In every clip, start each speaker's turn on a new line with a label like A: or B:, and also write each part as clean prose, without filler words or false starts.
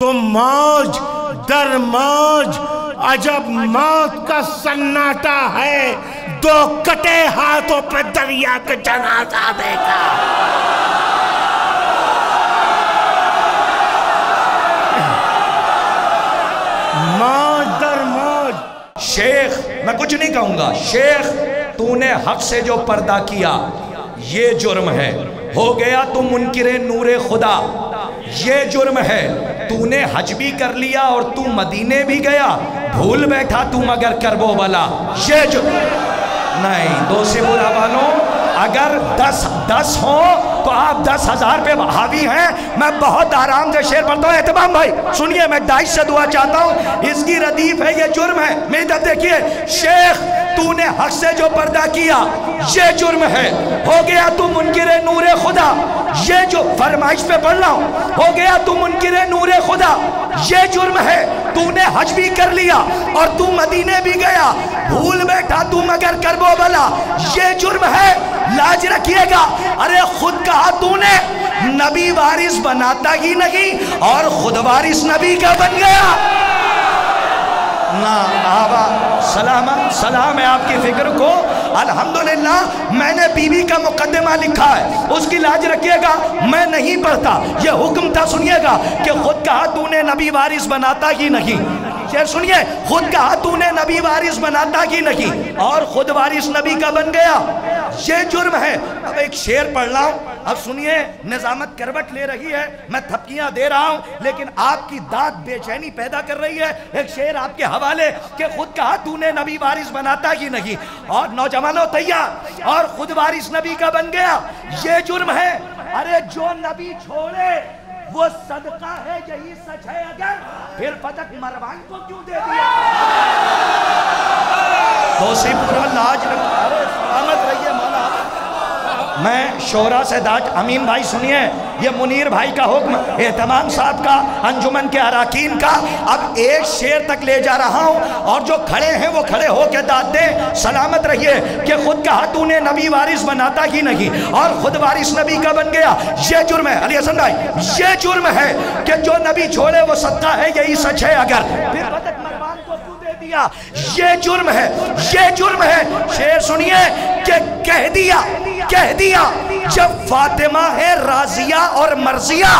A: تو موج در موج عجب موت کا سناٹا ہے، دو کٹے ہاتھوں پہ دریا کے جنازہ دیکھا۔ موج در موج۔
B: شیخ میں کچھ نہیں کہوں گا، شیخ تو نے حق سے جو پردہ کیا یہ جرم ہے، ہو گیا تو منکر نور خدا، یہ جرم ہے۔ تو نے حج بھی کر لیا اور تو مدینے بھی گیا، بھول بیٹھا تو مگر کربو بلا، یہ جرم نہیں۔ دو سے برا والوں اگر 10 ہوں تو آپ 10,000 پہ حاوی ہیں۔ میں بہت آرام سے شعر پڑھتا ہوں، اہتمام بھائی سنیے، میں داعش سے دعا چاہتا ہوں، اس کی ردیف ہے، یہ جرم ہے۔ میری طرف دیکھیے، شیخ تو نے حق سے جو پردہ کیا یہ جرم ہے، ہو گیا تو منکر نور خدا، یہ جو فرمائش پہ پڑھ رہا ہوں، ہو گیا تو منکر نور خدا، یہ جرم ہے۔ تو نے حج بھی کر لیا اور تو مدینے بھی گیا، بھول بیٹھا تو مگر کربو بلا، یہ جرم ہے۔ لاج رکھیے گا، ارے خود کہا تو نے نبی وارث بناتا ہی نہیں اور خود وارث نبی کا بن گیا۔ نا آبا سلام ہے آپ کی فکر کو، الحمدللہ میں نے بی بی کا مقدمہ لکھا ہے، اس کی لاج رکھیے گا، میں نہیں پڑھتا، یہ حکم تھا سنیے گا کہ خود کہا تو نے نبی وارث بناتا ہی نہیں، شعر سنیے، خود کہا تو نے نبی وارث بناتا ہی نہیں اور خود وارث نبی کا بن گیا، یہ جرم ہے۔ اب ایک شعر پڑھ رہا ہوں، اب سنیے، نظامت کروٹ لے رہی ہے، میں تھپکیاں دے رہا ہوں لیکن آپ کی داد بے چینی پیدا کر رہی ہے۔ ایک شعر آپ کے حوالے کہ خود کہا تو نے نبی وارث بناتا ہی نہیں اور نوجوانوں تیار اور خود وارث نبی کا بن گیا، یہ جرم ہے۔ ارے جو نبی چھوڑے وہ صدقہ ہے، یہی سچ ہے اگر پھر فتح مروان کو کیوں دے دیا؟ تو سی پورا لاج رکھا، ارے سلامت رہیے مولا۔ میں شورا سے داج، امین بھائی سنیے، یہ منیر بھائی کا حکم، اہتمام صاحب کا، انجمن کے اراکین کا، اب ایک شعر تک لے جا رہا ہوں اور جو کھڑے ہیں وہ کھڑے ہو کے داد دیں، سلامت رہیے کہ خود کہا تو نے نبی وارث بناتا ہی نہیں اور خود وارث نبی کا بن گیا، یہ جرم ہے۔ علی حسن بھائی یہ جرم ہے کہ جو نبی چھوڑے وہ صدقہ ہے، یہی سچ ہے اگر پھر فتح مروان کو کیوں دے دیا، یہ جرم ہے، یہ جرم ہے۔ شعر سنیے کہ کہہ دیا جب فاطمہ ہے راضیہ اور مرضیہ،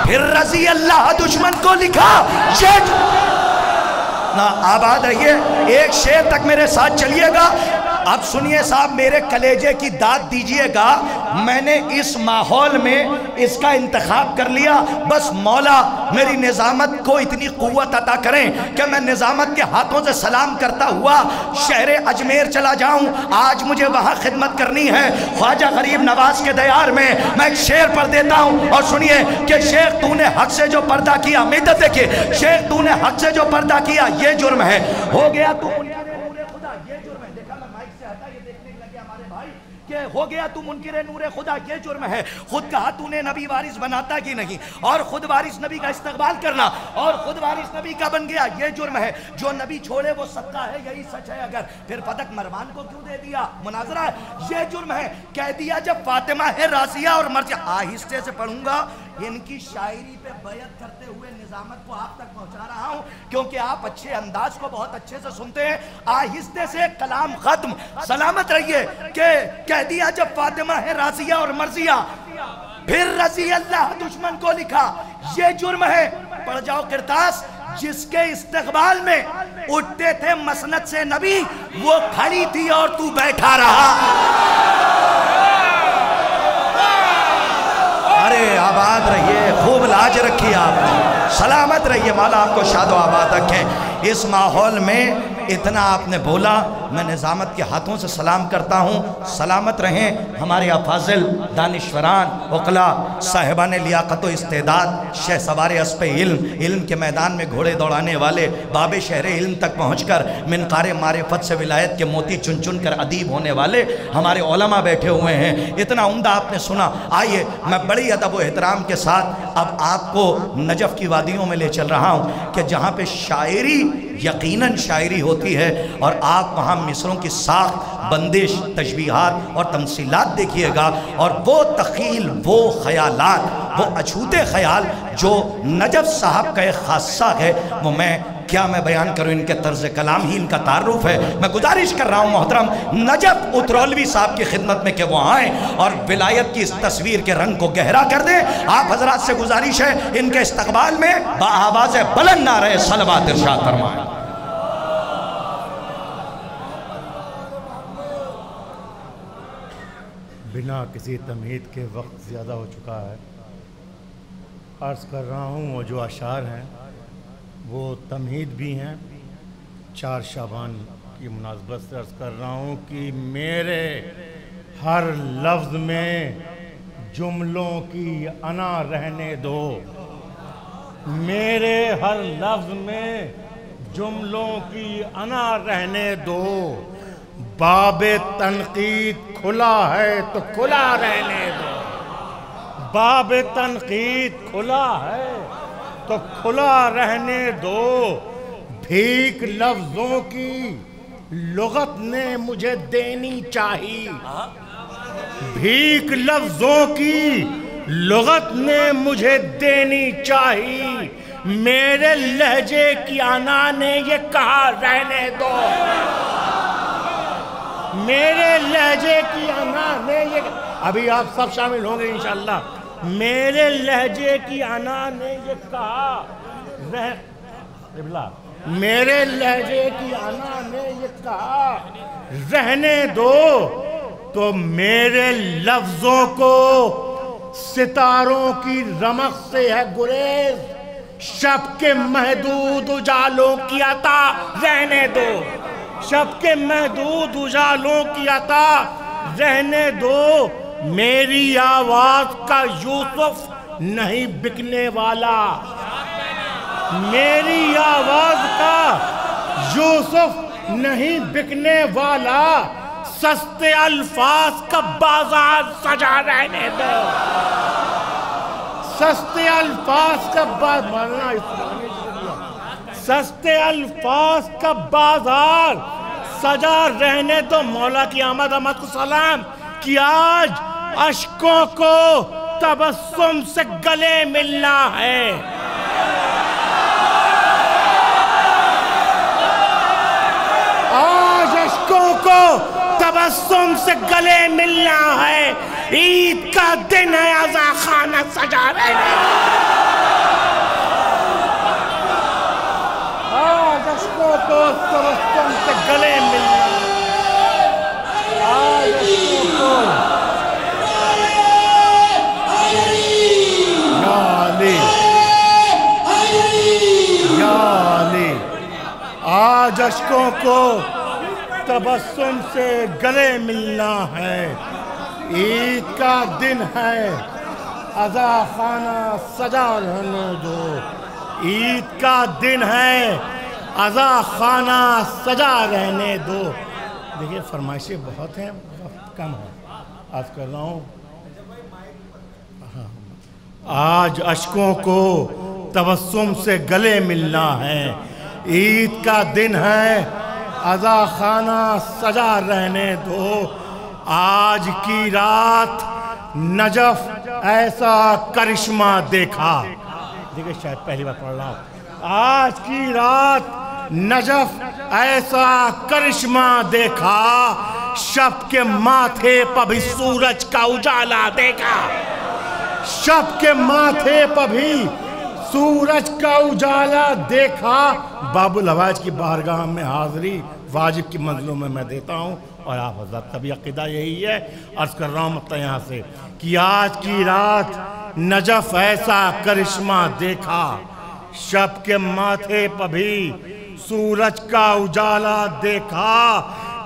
B: پھر رضی اللہ دشمن کو لکھا، یہ نا آباد رہیے، ایک شعر تک میرے ساتھ چلیے گا۔ اب سنیے صاحب، میرے کلیجے کی داد دیجئے گا، میں نے اس ماحول میں اس کا انتخاب کر لیا، بس مولا میری نظامت کو اتنی قوت عطا کریں کہ میں نظامت کے ہاتھوں سے سلام کرتا ہوا شہر اجمیر چلا جاؤں۔ آج مجھے وہاں خدمت کرنی ہے، خواجہ غریب نواز کے دیار میں میں ایک شعر پڑھ دیتا ہوں اور سنیے کہ شیخ تو نے حق سے جو پردہ کیا، میدت دیکھئے، شیخ تو نے حق سے جو پردہ کیا یہ جرم ہے، ہو گیا تو ہو گیا تو منکر نور خدا، یہ جرم ہے۔ خود کہا تو نے نبی وارث بناتا ہی نہیں اور خود وارث نبی کا استقبال کرنا اور خود وارث نبی کا بن گیا، یہ جرم ہے۔ جو نبی چھوڑے وہ صدقہ ہے، یہی سچ ہے اگر پھر فتح مروان کو کیوں دے دیا، مناظرہ ہے، یہ جرم ہے۔ کہہ دیا جب فاطمہ ہے راضیہ اور مرضیہ، آہستہ سے پڑھوں گا، ان کی شاعری پہ بیعت کرتے ہوئے نظامت کو آپ تک پہنچا رہا ہوں کیونکہ آپ اچھے انداز کو بہت اچھے سے سنتے ہیں۔ آہستہ سے کلام ختم، سلامت رہیے کہ کہہ دیا جب فاطمہ ہے راضیہ اور مرضیہ، پھر رضی اللہ دشمن کو لکھا، یہ جرم ہے۔ پڑھ جاؤ کرتاس، جس کے استقبال میں اٹھتے تھے مسند سے نبی، وہ کھڑی تھی اور تو بیٹھا رہا۔ ارے آباد رہیے، خوب لاج رکھیے، آپ سلامت رہیے، مولا آپ کو شاد و آباد رکھیں۔ اس ماحول میں اتنا آپ نے بولا، میں نظامت کے ہاتھوں سے سلام کرتا ہوں، سلامت رہیں ہمارے افاضل، دانشوران، عقلاء، صاحبان لیاقت و استعداد، شہ سوار اسپِ علم کے میدان میں گھوڑے دوڑانے والے، باب شہر علم تک پہنچ کر منقار معرفت سے ولایت کے موتی چن چن کر ادیب ہونے والے ہمارے علماء بیٹھے ہوئے ہیں۔ اتنا عمدہ آپ نے سنا، آئیے میں بڑی ادب و احترام کے ساتھ اب آپ کو نجف کی وادیوں میں لے چل رہا ہوں کہ جہاں پہ شاعری یقیناً شاعری ہوتی ہے اور آپ وہاں مصروں کی ساخت بندش، تشبیہات اور تمثیلات دیکھیے گا، اور وہ تخیل، وہ خیالات، وہ اچھوتے خیال جو نجف صاحب کا ایک خاصہ ہے، وہ میں بیان کروں، ان کے طرز کلام ہی ان کا تعارف ہے۔ میں گزارش کر رہا ہوں محترم نجف اترولوی صاحب کی خدمت میں کہ وہ آئیں اور ولایت کی اس تصویر کے رنگ کو گہرا کر دیں۔ آپ حضرات سے گزارش ہے ان کے استقبال میں بآواز بلند نعرہ صلوات ارشاد فرمائیں۔
A: بنا کسی تمہید کے وقت زیادہ ہو چکا ہے، عرض کر رہا ہوں وہ جو اشعار ہیں وہ تمہید بھی ہیں۔ 4 شعبان کی مناسبت سے عرض کر رہا ہوں کہ میرے ہر لفظ میں جملوں کی انا رہنے دو، میرے ہر لفظ میں جملوں کی انا رہنے دو، باب تنقید کھلا ہے تو کھلا رہنے دو، باب تنقید کھلا ہے تو کھلا رہنے دو، بھیک لفظوں کی لغت نے مجھے دینی چاہی، بھیک لفظوں کی لغت نے مجھے دینی چاہی، میرے لہجے کی انا نے یہ کہا رہنے دو، میرے لہجے کی انا نے یہ، ابھی آپ سب شامل ہوں گے انشاءاللہ، میرے لہجے کی انا نے یہ کہا میرے لہجے کی انا نے یہ کہا رہنے دو، تو میرے لفظوں کو ستاروں کی رمق سے ہے گریز، شب کے محدود اجالوں کی عطا رہنے دو، شب کے محدود اجالوں کی عطا رہنے دو، میری آواز کا یوسف نہیں بکنے والا، میری آواز کا یوسف نہیں بکنے والا، سستے الفاظ کا بازار سجا رہنے دو، سستے الفاظ کا سستے الفاظ کا بازار سجا رہنے دو، مولا کی آمد آمد کو سلام، کہ آج اشکوں کو تبسم سے گلے ملنا ہے، آج اشکوں کو تبسم سے گلے ملنا ہے، عید کا دن ہے عزا خانہ سجا رہنے آج اشکوں کو تبسم سے گلے ملنا ہے، آج اشکوں کو یا علی آج اشکوں کو تبسم سے گلے ملنا ہے، عید کا دن ہے عزا خانہ سجا رہنے دو، عید کا دن ہے عزا خانہ سجا رہنے دو۔ دیکھیے فرمائشیں بہت ہیں، وقت کم ہے، عرض کر رہا ہوں آج اشکوں کو تبسم سے گلے ملنا ہے، عید کا دن ہے عزا خانہ سجا رہنے دو، آج کی رات نجف ایسا کرشمہ دیکھا، دیکھیں شاید پہلی بار پڑھ رہا ہوں، آج کی رات نجف ایسا کرشمہ دیکھا، شب کے ماتھے پر بھی سورج کا اجالا دیکھا، شب کے ماتھے پر بھی سورج کا اجالا دیکھا، باب الحوائج کی بارگاہ میں حاضری واجب کی منزلوں میں دیتا ہوں، اور آپ حضرات کا بھی عقیدہ یہی ہے، عرض کر رہا ہوں مطلع یہاں سے کہ آج کی رات نجف ایسا کرشمہ دیکھا، شب کے ماتھے پر بھی سورج کا اجالا دیکھا،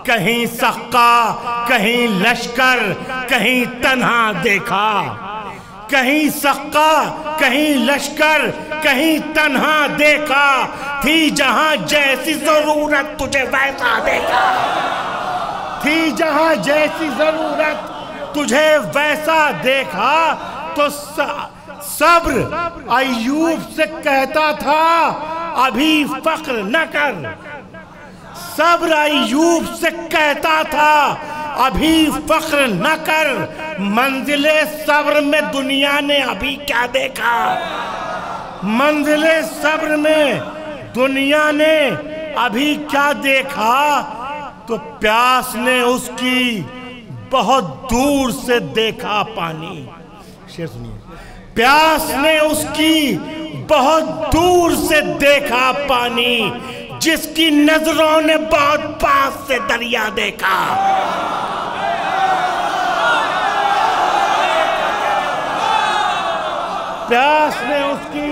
A: کہیں سقا کہیں لشکر کہیں تنہا دیکھا، کہیں سقا کہیں لشکر کہیں تنہا دیکھا، تھی جہاں جیسی ضرورت تجھے ویسا دیکھا، تھی جہاں جیسی ضرورت تجھے ویسا دیکھا، تو صبر ایوب سے کہتا تھا ابھی فخر نہ کر، صبر ایوب سے کہتا تھا ابھی فخر نہ کر، منزل صبر میں دنیا نے ابھی کیا دیکھا؟ منزل صبر میں دنیا نے ابھی کیا دیکھا؟ تو پیاس نے اس کی بہت دور سے دیکھا پانی. شعر سنیے. پیاس نے اس کی بہت دور سے دیکھا پانی، جس کی نظروں نے بہت پاس سے دریا دیکھا. پیاس نے اس کی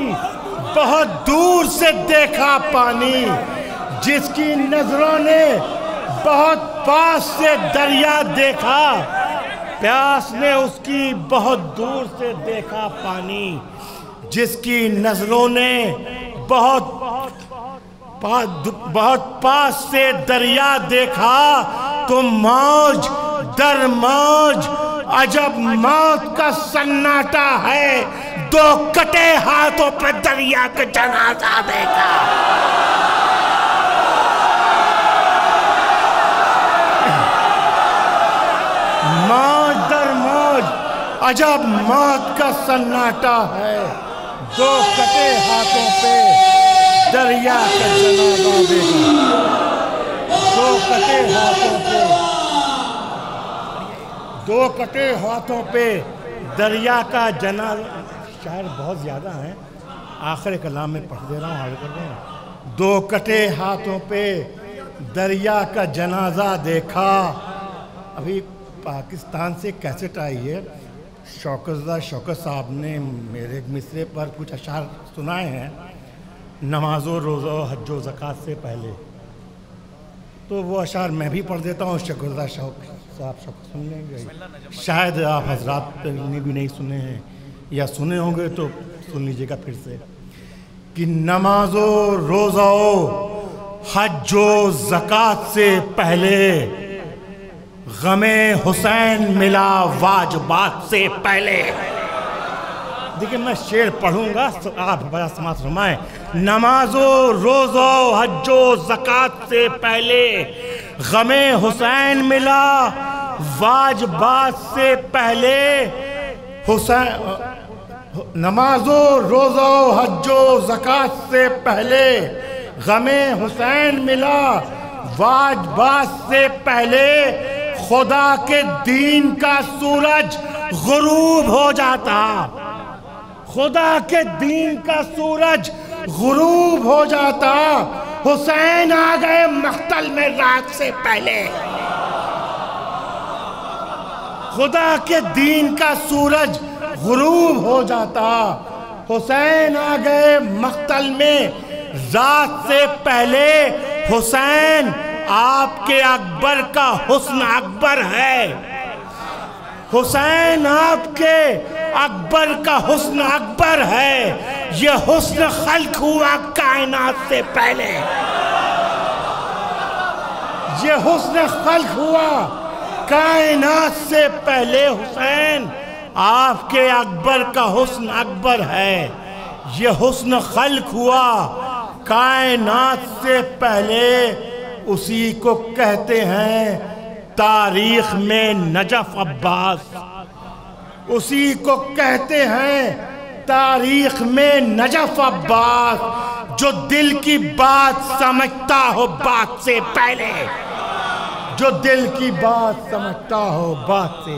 A: بہت دور سے دیکھا پانی، جس کی نظروں نے بہت پاس سے دریا دیکھا. پیاس نے اس کی بہت دور سے دیکھا پانی، جس کی نظروں نے بہت پاس سے دریا دیکھا. تو موج در موج عجب موت کا سناٹا ہے، دو کٹے ہاتھوں پہ دریا کا جنازہ دیکھا. موج در موج عجب موت کا سناٹا ہے، دو کٹے ہاتھوں پہ دریا کا جنازہ دیکھا. دو کٹے ہاتھوں پہ دریا کا جنازہ. شاعر بہت زیادہ ہیں، آخر کلام میں پڑھ دے رہا ہوں، آگے کر دے رہا ہوں. دو کٹے ہاتھوں پہ دریا کا جنازہ دیکھا. ابھی پاکستان سے کیسٹ آئی ہے، شوکت صاحب نے میرے مصرے پر کچھ اشعار سنائے ہیں نماز و روزہ و حج و زکوٰۃ سے پہلے. تو وہ اشعار میں بھی پڑھ دیتا ہوں، شوکت صاحب سن لیں گے. شاید آپ حضرات نے بھی نہیں سنے ہیں، یا سنے ہوں گے تو سن لیجئے گا پھر سے. کہ نماز و روزہ و حج و زکوٰۃ سے پہلے غم حسین ملا واجبات سے پہلے. دیکھیں میں شعر پڑھوں گا، آپ بڑا سماعت فرمائیں. نماز و روزہ و حج و زکوٰۃ سے پہلے غم حسین ملا واجبات سے پہلے. نماز و روزہ و حج و زکوٰۃ سے پہلے غم حسین ملا واجبات سے پہلے. خدا کے دین کا سورج غروب ہو جاتا، خدا کے دین کا سورج غروب ہو جاتا. حسین آ گئے مقتل میں رات سے پہلے. خدا کے دین کا سورج غروب ہو جاتا. حسین آ گئے مقتل میں رات سے پہلے. حسین آپ کے اکبر کا حسن اکبر ہے. حسین آپ کے اکبر کا حسن اکبر ہے. یہ حسن خلق ہوا کائنات سے پہلے. یہ حسن خلق ہوا کائنات سے پہلے. حسین آپ کے اکبر کا حسن اکبر ہے. یہ حسن خلق ہوا کائنات سے پہلے. اسی کو کہتے ہیں تاریخ میں نجف عباس. اسی کو کہتے ہیں تاریخ میں نجف عباس، جو دل کی بات سمجھتا ہو بات سے پہلے. جو دل کی بات سمجھتا ہو بات سے